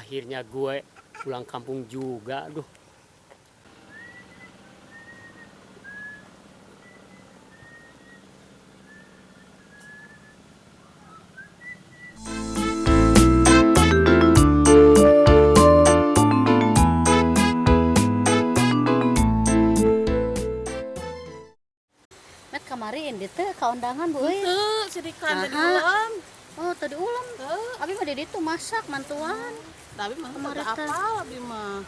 Akhirnya gue pulang kampung juga, aduh. Met kamari ini teh kaundangan bu. Tuh, sidikan tadi Aha. ulam. Oh tadi ulam. Tuh, Abi mah di ditu masak mantuan. tapi mah Kemarin ada teh. apa abi mah?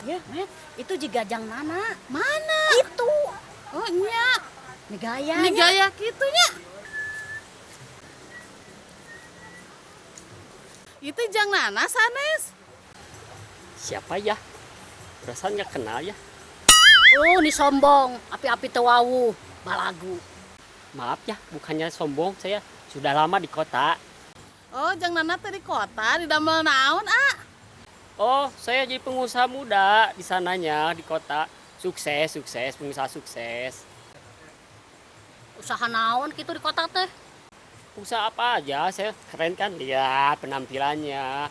Ya met, itu jigajang nana. Mana? Itu. Oh, nya. Ini gaya. Ini gaya kitunya. Itu jang nana sanes. Siapa ya? Perasaan nggak kenal ya. Oh ini sombong. Api-api tewawu. Balagu. Maaf ya, bukannya sombong, saya sudah lama di kota. Oh, jang nana teh di kota, di damel naon, ah? Oh, saya jadi pengusaha muda di sananya, di kota. Sukses, pengusaha sukses. Usaha naon gitu di kota teh. Usaha apa aja, saya keren kan? Lihat penampilannya.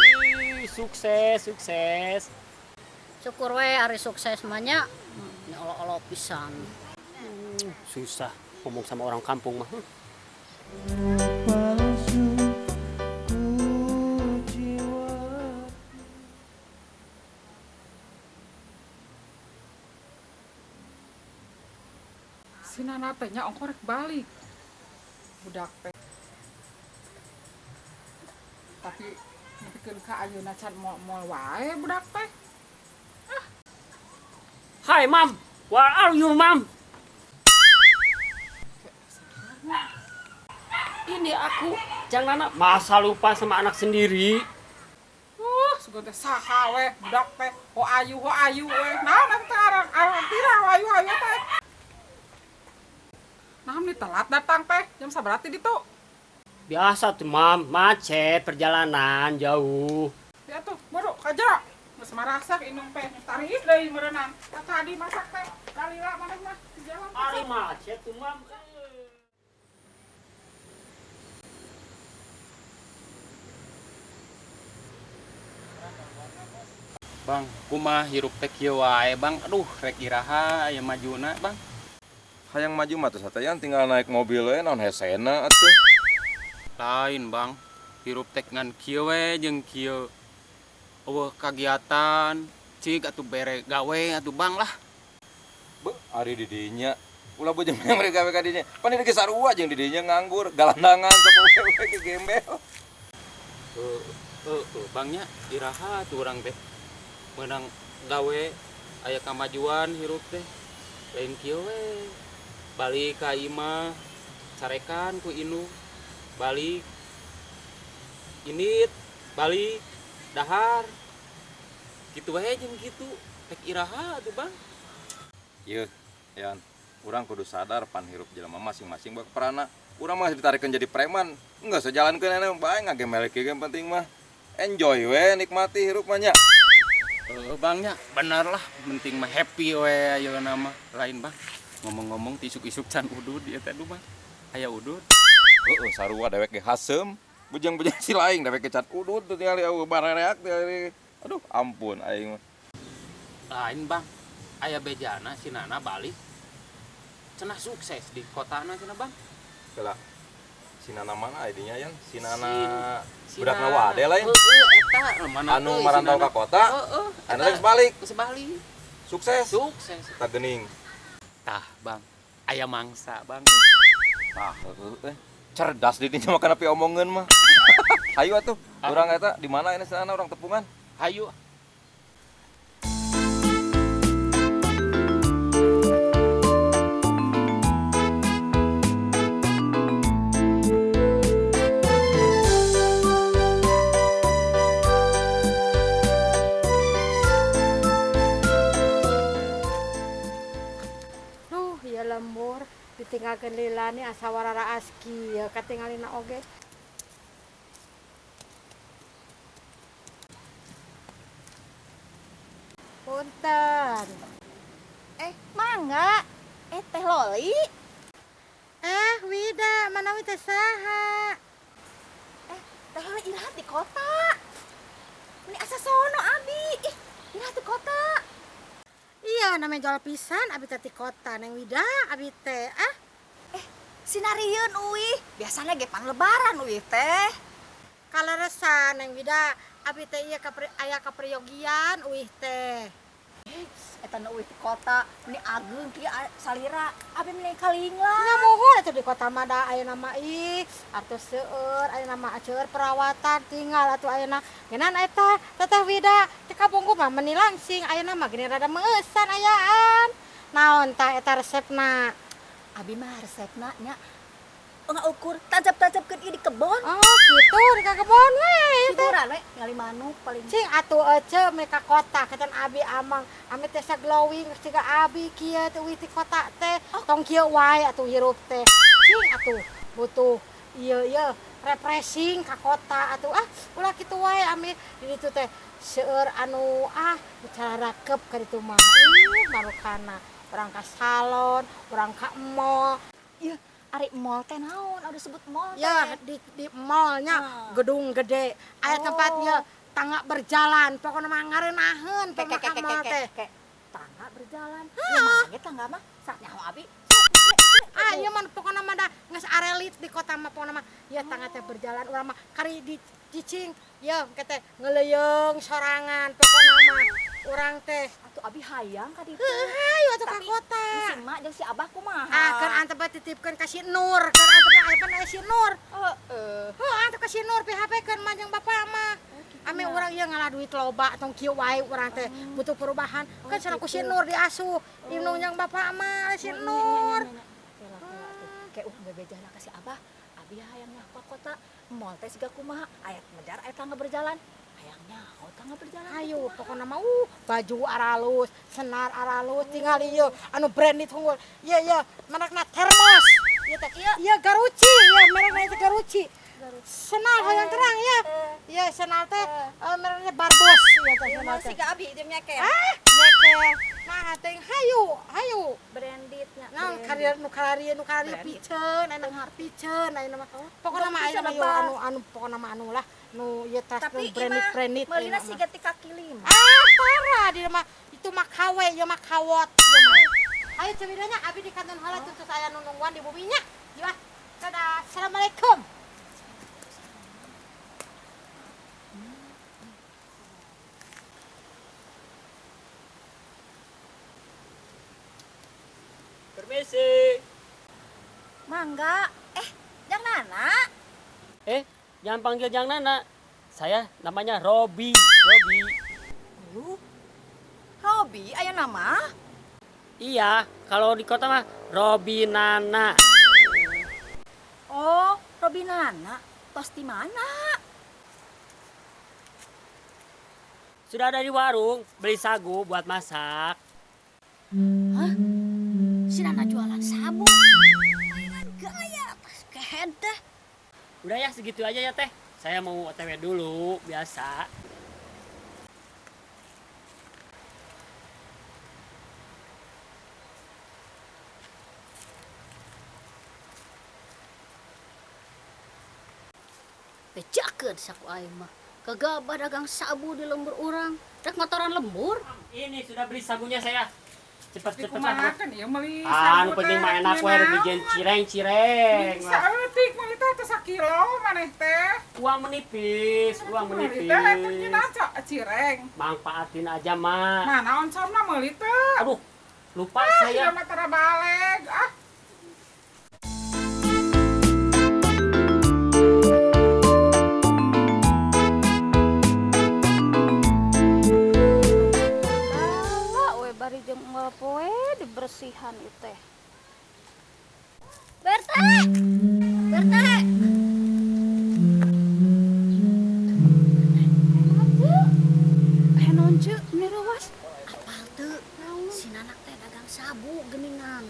Ih, sukses. Syukur we ari sukses mahnya. Ini olo-olo pisan. Susah ngomong sama orang kampung mah. Si Nana teh nya ongkorek balik budak teh tapi nepikeun ka ayeuna can moal wae budak teh. Hai, Mam. Where are you, Mam? Ini aku, jangan anak. Masa lupa sama anak sendiri? Sugan teh saha we budak teh ho ayu we naon teh arang tira ayu teh. Naon nih telat datang teh jam sabaraha ti ditu? Biasa tuh, Mam. Macet, perjalanan jauh. Ya tuh baru kajero geus marasak indung teh tarik deui meureunang tadi masak teh kalila maneh mah di jalan. Ari macet tuh, Mam. Bang, kumaha hirup teh kieu wae, Bang. Aduh, rek iraha aya majuna, Bang. Hayang maju mah teh satean tinggal naik mobil we naon hesena atuh. Lain, Bang. Hirup teh ngan kieu we jeung kieu. Eueuh kagiatan, cik atuh bere gawe atuh, Bang lah. Beuh, ari di dinya. Ulah beujeung mereka gawe ka dinya. Pan ieu ge sarua jeung di dinya nganggur, galandangan sapoe we ke gembel. Bangnya iraha tuh urang teh. Meunang gawe aya kamajuan hirup teh. Lain kieu we. Balik ka imah, carekan ku inu. Balik init, balik dahar. Kitu wae jeung kitu. Tek iraha tuh, Bang. Ieu, Yan, urang kudu sadar pan hirup jelema masing-masing bak peranna. Urang mah ditarikeun jadi preman, enggak sejalankeun ene bae ngagembel ge yang penting mah. Enjoy we, nikmati hirup mah nya. Bangnya bener lah, penting mah happy we ayeuna mah. Lain, Bang. Ngomong-ngomong tisuk-isuk can udud ieu teh mah. Aya udud. Heeh, sarua dewek ge hasem, bujang-bujang si laing dewek ge can udud teh tingali barereak teh. Aduh, ampun aing mah. Lain, Bang. Aya bejana si Nana balik. Cenah sukses di kotana cenah, Bang. Heula. Si Nana mana idinya Yan? Si Nana Si budakna Nana. wade lain. Eta mana Anu teh si marantau Nana. ka kota. Heeh. Anu geus balik. Geus balik. Sukses. Sukses. Tak geuning. Tah, Bang. Aya mangsa, Bang. Tah, heueuh cerdas di dinya mah kana pi omongeun mah. Hayu atuh, urang eta di mana ini sana orang tepungan? Hayu. Ya lembur ditinggalkeun lilani asa warara aski ya katingalina oge. Punten. Mangga. Teh loli. Wida, mana teh saha? Teh irahat di kota. Ini asa sono abi. Ih, irahat di kota. Iya namanya jual pisan abi teh di kota neng Wida abi teh Sinarieun uih. Biasanya ge pan lebaran uih teh. kaleresan neng Wida abi teh iya aya kapriyogian uih teh. Eta nu uih di kota. Ini ageung kieu salira. Abi mending kaling lah. Nya mohon atuh di kota mah da aya nama atuh seueur aya nama aceur perawatan tinggal atuh ayeuna ngenan eta teteh Wida teh kabungku mah meuni langsing ayeuna mah gini rada meusan ayaan. Naon tah eta resepna? Abi mah resepna nya ukur tancap-tancapkeun ieu di kebon. Oh gitu di kebon we teh. Hiburan we ngali manuk paling. Cing atuh ece mereka kota katan abi amang ame teh glowing ciga abi kieu teh wih di kota teh tong kieu wae atuh hirup teh cing atuh butuh ieu refreshing ka kota atuh ulah kitu wae ame di ditu teh seueur anu bicara rakep ka ditu mah marukana urang ka salon urang ka mall Ieu ari mall teh naon? Ada sebut mall teh. ya di mallnya gedung gede aya tempatnya tangga berjalan pokoknya mah ngarenaheun pemakan mall teh Tangga berjalan. Ya mah ge tangga mah sak nyaho abi. ieu mah pokona mah da geus arelit di kota mah pokona mah ya tangga teh berjalan urang mah kari di cicing ya kete ngeleuyeng sorangan pokona mah urang teh Atuh abi hayang ka ditu. hayu atuh ka kota Si mak jeung si abah kumaha? kan antep titipkeun ka si Nur kan antep aya pan aya si Nur Heeh. antep ka si Nur PHP-keun mah jeung bapak mah ame urang ieu ngalah duit loba tong kieu wae urang teh butuh perubahan kan cenah ku si Nur diasuh indung jeung bapak mah si Nur Kayak bebejana ka si abah. Abi hayang nyah ka kota. Mall teh siga kumaha? Aya medar aya tangga berjalan. Hayang nyaho tangga berjalan. ayo pokoknya mah baju aralus senar aralus tinggal ieu anu branded unggul ieu merekna termos ieu teh ieu Garuci ieu merekna teh Garuci senal hayang terang ieu senal teh merekna Barbos ieu teh Ieu senal mah teh siga abi jeung nyeker. nyeker nah teh hayu Branded nya. nah nu karieu piceun aya mah pokona mah aya anu pokona mah anu lah nu ieu tas Tapi branded meulina siga ti kaki lima. parah dia mah itu mah kawe ieu mah kawot ieu mah ayo ceritanya abi di kantor heula tutus aya nu nungguan di buminya ya dadah assalamualaikum Permisi. Mangga. Jang Nana. Jangan panggil Jang Nana. Saya namanya Robi. Robi aya nama? Iya, kalau di kota mah Robi Nana. Oh, Robi Nana. Tos di mana? Sudah ada di warung, beli sagu buat masak. Si Nana jualan sabu. Mainan gaya pas kehead deh. Udah ya segitu aja ya teh. Saya mau OTW dulu, biasa. Bejakeun saku aing mah. Kagabah dagang sabu di lembur urang. Rek motoran lembur. Ini sudah beli sagunya saya. Cepet-cepet Kumaha lah. kan ieu meuli Nu penting mah enak we bikin cireng-cireng. Bisa eutik meuli teh teh sakilo maneh teh. Uang menipis. Meuli teh eta ginaca cireng. Manfaatin aja, Mak. Nah, naon somna meuli teh? Aduh, lupa Ieu saya. mah tara baleg. Bari jeung unggal poe dibersihan ieu teh. Berta. Naon ceuk ini ruas? Apal teu? Si Nana teh dagang sabu geuningan.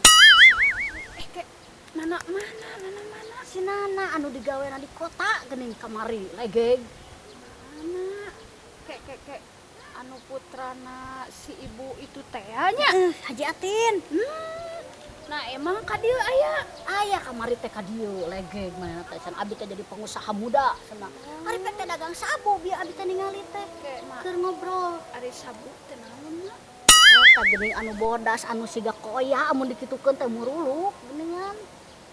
Nana mana? Si Nana anu digawean di kota geuning kamari legeg. Mana? Kek anu putrana si ibu itu teh nya. Haji Atin. Nah Nah, emang ka dieu aya kamari teh ka dieu legeg mah teh can abi teh jadi pengusaha muda cenah. Ari teh dagang sabu biar abi teh ningali teh keur ngobrol. Ari sabu teh naon nya? Eta geuning anu bodas anu siga koya amun dikitukeun teh muruluk geuningan.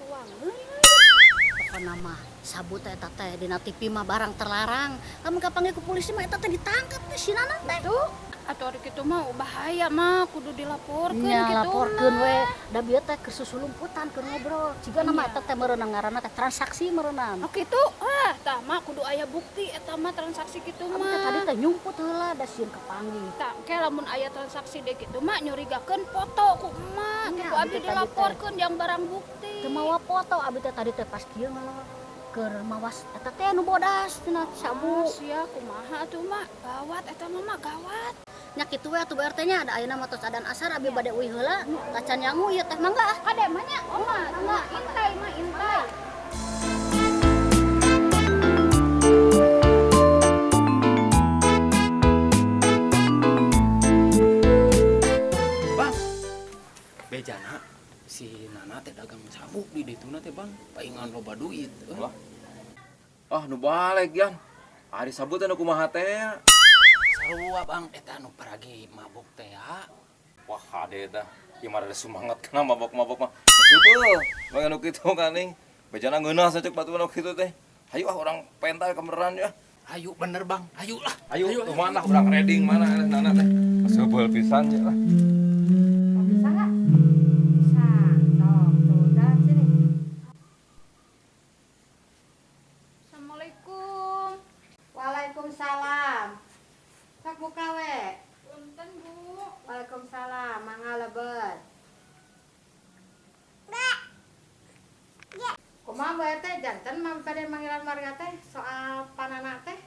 Wangeun. Pokona mah sabu teh eta teh dina TV mah barang terlarang. Lamun kapanggih ku polisi mah eta teh ditangkap teh sinana teh. Tuh, atuh ari kitu mah bahaya mah kudu dilaporkeun Nya kitu. laporkeun we, da bieu teh keur susulumputan keur ngobrol. Ciga nama eta teh meureunang ngaranna teh transaksi meureunang. Oh kitu, tah mah kudu aya bukti eta mah transaksi kitu Abi teh tadi mah. teh nyumput heula da sieun kapanggih. Tah, ke lamun aya transaksi deh kitu mah nyurigakeun foto ku emak, Nya, ku abi abi teh tadi dilaporkeun yang barang bukti. Teu mawa foto abi teh tadi teh pas kieu ngalor keur mawas eta teh anu bodas cenah sabu. Sia kumaha atuh mah? Gawat eta mah gawat. Nya kitu we atuh BRT nya ada ayeuna mah tos adan asar abi bade uih heula. Tacan nyangu ieu teh mangga ah. Kade mah nya, oma, mah intai mah intai. Bang, bejana si Nana teh dagang sabu di dituna teh bang, paingan loba duit. Wah. Ah nu balik yan. Ari sabu teh nu kumaha teh? Sarua bang, eta nu paragi mabok teh ya. Wah hade dah. Gimana ada semangat kena mabok-mabok mah. Syukur. Bang anu kitu kaning. Bejana ngeunah sacek batu anu kitu teh. Hayu ah orang pental kameran ya. Ayo bener bang, ayo lah. Ayo, tuh mana urang reading mana Nana teh. Seubel pisan ya lah. Bisa nggak? Bisa. Sok, tuh, dan sini. Assalamualaikum. Waalaikumsalam. Sok buka we. Punten Bu. Waalaikumsalam. Mangga lebeut. Kumaha bae teh janten mah pada manggilan marga teh soal panana teh.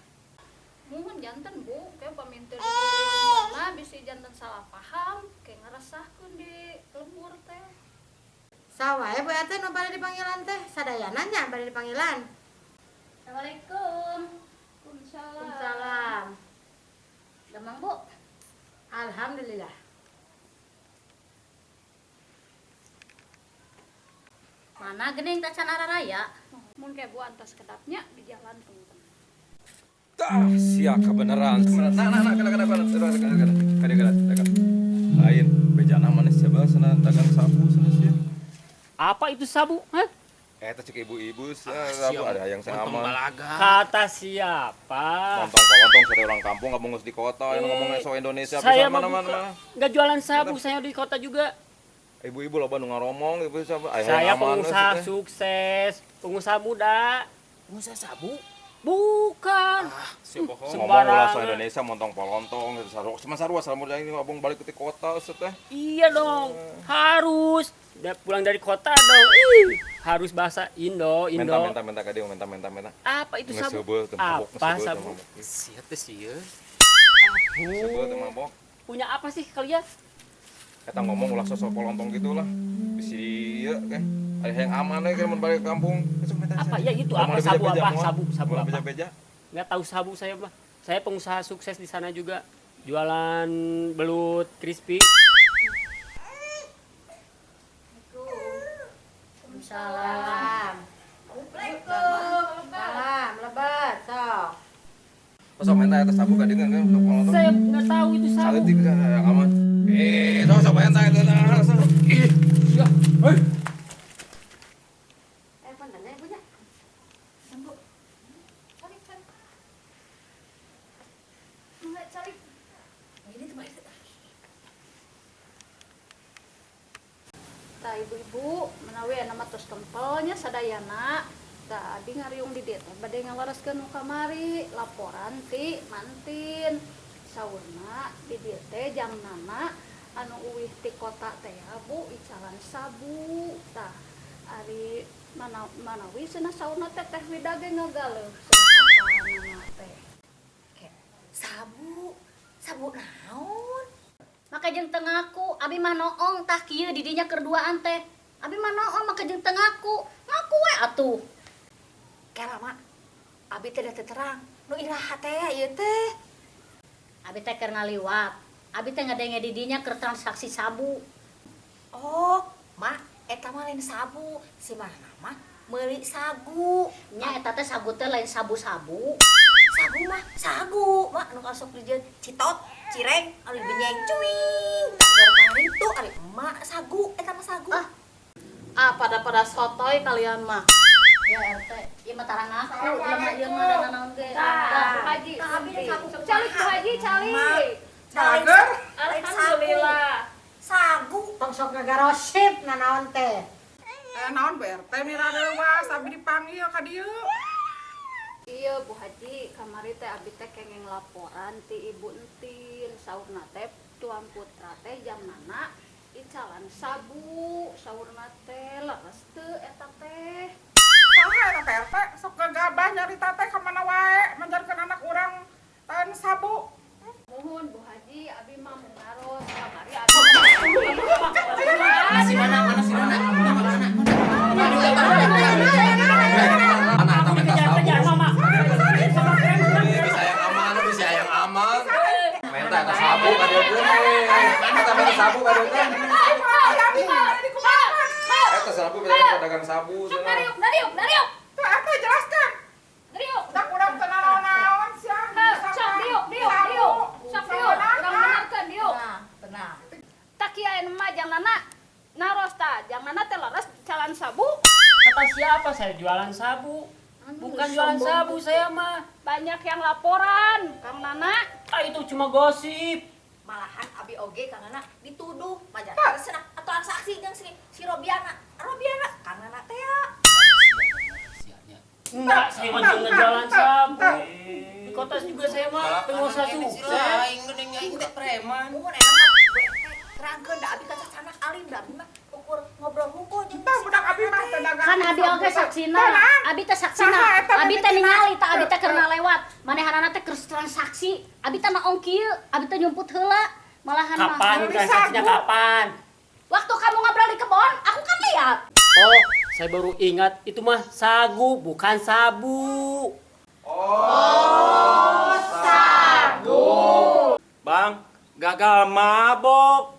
Muhun janten Bu, kayak paminter di rumah bisi janten salah paham, kayak ngeresahkeun di lembur teh. Sawae bae teh nu bade dipanggilan teh sadayana nya bade dipanggilan. Assalamualaikum. Waalaikumsalam. Waalaikumsalam. Demang Bu. Alhamdulillah. Mana geuning tacan araraya? Mun kayak Bu antas kedapnya di jalan punten. Tah, sia kebenaran. Nah, kada. Lain, bejana mana coba sana dagang sabu sana sia. Apa itu sabu? Hah? Eta cek ibu-ibu Siap, sabu ada yang untung sama. balaga. Kata siapa? Lontong sate orang kampung ngomong di kota, yang ngomongnya so Indonesia Saya pisan mah mana-mana. nggak jualan sabu, saya di kota juga. Ibu-ibu loba nu ngaromong, ibu siapa? Saya pengusaha sukses, pengusaha muda. Pengusaha sabu? Bukan. Si bohong. ngomong sembarangan. ulah so Indonesia montong polontong gitu sarua salamun ini ngomong balik ke kota seteh. Iya dong, harus. Pulang dari kota dong. Ih, harus bahasa Indo. Minta ka dia minta. Apa itu sabu? Ngesebel teu mabok, Apa ngesebel teu sabu? mabok. Sia teh sia. Ngesebel teu mabok. Punya apa sih kalian? Eta ngomong ulah sosok polontong gitu lah. Bisi ieu keh. Ada yang aman we mun balik ke kampung. Besok minta Apa saja. ya itu? Mau Apa sabu beja-beja apa? moal? Sabu Mau apa? beja-beja. Nggak tahu sabu saya mah. Saya pengusaha sukses di sana juga. Jualan belut crispy. Salam. Salam, lebat, sok. Sosok minta eta sabu ka dia kan untuk polontong. Saya nggak tahu itu sabu. Saletik yang aman. Sosok minta itu nah. Ih, ya. Hei. Punten ya ibunya. Enggak cari. Ini tuh baik. Tah ibu-ibu menawi nama tos tempelnya sadayana. Tah abi ngariung di dieu teh bade ngalareskeun nu kamari laporan ti mantin. Saurna di dieu teh jangnana anu uwih ti kota teh ya Bu icalan sabu. Tah ari manawi cenah saurna teh teh widage ngagaleuk cenah teh. Sabu naon? Maka jeung teu ngaku, abi mah noong tah kieu di dinya keur duaan teh. Abi mah noong maka jeung teu ngaku. Ngaku we atuh. Kela mak. Abi teh teu terang. Nu iraha teh ieu teh. Abi teh keur ngaliwat. Abi teh ngadenge di dinya keur transaksi sabu. Oh, mak, lain sabu, si mana nama meuli sagu. Nya eta teh sagu teh lain sabu-sabu. Sagu mah anu kasok dijieun citot, cireng, ari benyeng cuing. Kemarin tuh ari emak sagu, eta mah sagu. Pada sotoy kalian mah. Ya RT, ieu mah tarang aku, ieu mah dan naon ge. Bu Haji, sok calik Bu Haji, calik. Cager. Alhamdulillah. Sagu. Tong sok ngagarosip nanaon teh. Naon BRT mira dewas abi dipanggil ka dieu. Iya Bu Haji, kamari teh abi teh kengeng laporan ti Ibu Entin. Saurna teh Tuan Putra teh jamnana icalan sabu. Saurna teh leres teu eta teh. Saha eta teh RT sok gagabah nyarita teh ka mana wae manjarkeun anak urang tahan sabu. Mohon Bu Haji, abi mah mengaros kamari abi. Mana si Nana? Mana eta meta sabu? Kejar mama. Bisa yang aman. Meta eta sabu ka dieu teh. Eta meta sabu ka dieu teh. Eta sabu pedagang sabu cenah. Dariuk. Teu eta jelaskan. Dariuk. Dak urang teu naon-naon sia. Sok diuk. Sok diuk. Urang benerkeun diuk. Tenang. Tak kieu mah janganna naros ta, janganna teh leres calan sabu. Kata siapa saya jualan sabu? Bukan jualan sabu saya mah. Banyak yang laporan, Kang Nana. Itu cuma gosip. Malahan abi oge kangana dituduh majar cenah atau saksi jeung si Robiana kangana teh ya. Enggak, saya mah jangan jualan sabu. Di kota juga saya mah pengusaha sukses. Aing geuning aing teh preman. Mun eta mah terangkeun da abi ka sanak alim da abi mah ukur ngobrol hukum jeung Tah budak abi mah teh dagang. kan abi oge saksina, abi teh saksina, Saha eta abi teh bibitina? ningali tah abi teh keur lewat, manehanana teh keur transaksi, abi teh naong kieu, abi teh nyumput heula, malahan mah. Kapan transaksinya kapan? Waktu kamu ngobrol di kebon, aku kan lihat. Oh, saya baru ingat itu mah sagu bukan sabu. Oh, sagu. Bang, gagal mabok.